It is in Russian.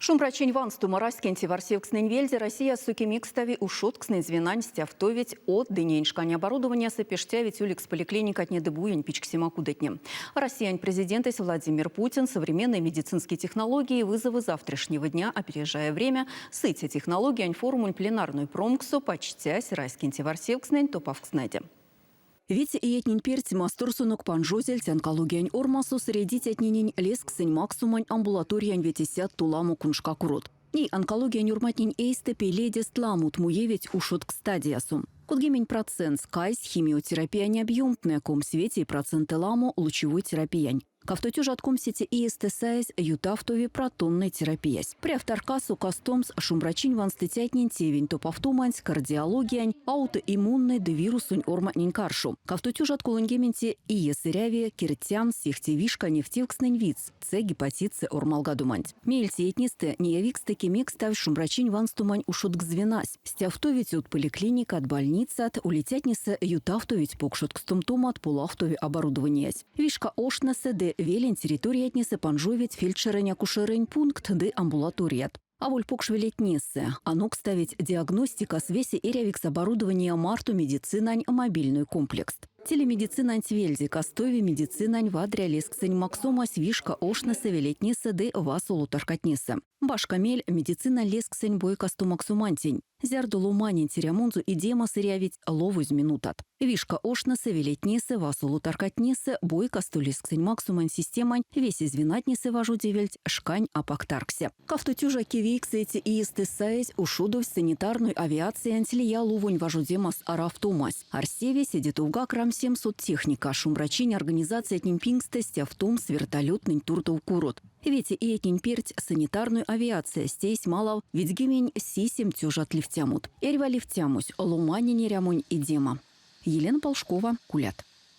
Шумбрачень вансту мараскенти варсевкснен вельде Россия сукимикстави ушоткснен звенанстя втовить от дыненшкань оборудования сопештявить уликс поликлиника от недебуень пичксимакудетнем. Россиян президентес Владимир Путин современные медицинские технологии и вызовы завтрашнего дня, опережая время, с эти технологии формуль пленарную промксу почтясь райскенти варсевкснен топавкснеде. Ведь и этнин перти масторсунок панжозель онкологиян ормасу средить этнинин лесксень максумань амбулаториян ветисят туламу куншка курот. И онкология нюрматнин эйсте пеледест ламут муевить ушот к стадиясум. Кудгемень процент скайс химиотерапия необъемтная ком свете и проценты ламу лучевой терапиянь. Кавтотюж от комсити и стесаясь ютавтови протонной терапиясь. При авторкасу кастомс шумбрачинь ванстетятнин тевень топавтуманс кардиологиянь аутоиммунный девирусунь орматнин каршу. Кавтотюж от кулунгементи и сырявия киртян сихтевишка нефтивкснень виц це гепатит це ормалгадуманть. Мельти этнисты неявиксты кемик став шумбрачинь ванстумань ушут к звенась. Стявтовить от поликлиника от больницы от улетятниса ютавтовить покшут к стумтому от пулавтови оборудованиясь. Вишка ошнесе де велен территория этнисы панжовить фельдшерень акушерень пункт де амбулаторият. А воль покшвелеть нессе, анок ставить диагностика свеси эрявикс оборудования марту медицинань мобильный комплекс. Телемедицина антивельзи, кастови медицина вадря лесксень максома свишка ошнесе велетнесе де васулу таркатнесе. Башкамель медицина лесксень бой касту максумантень. Зярдулу манин тирямунзу и дема сырявить ловуз минутат. Вишка ошнесе велетнесе васулу таркатнесе бой касту лесксень максуман системань весь извинатнесе важу девельть шкань апактарксе. Кафтотюжа кивиксети и истесаясь ушудов санитарной авиации антилия лувунь важу демас арафтумас. Арсеве сидит уга крам 700 техника шумбрачинь организация этнимпингстестя в том с вертолетный туртов курот. Ведь и этнин перть санитарную авиация стейсь малав, ведь гемень сисем тюжат лифтямут. Эрва лифтямусь, лумани нерямунь и дема. Елена Полшкова, Кулят.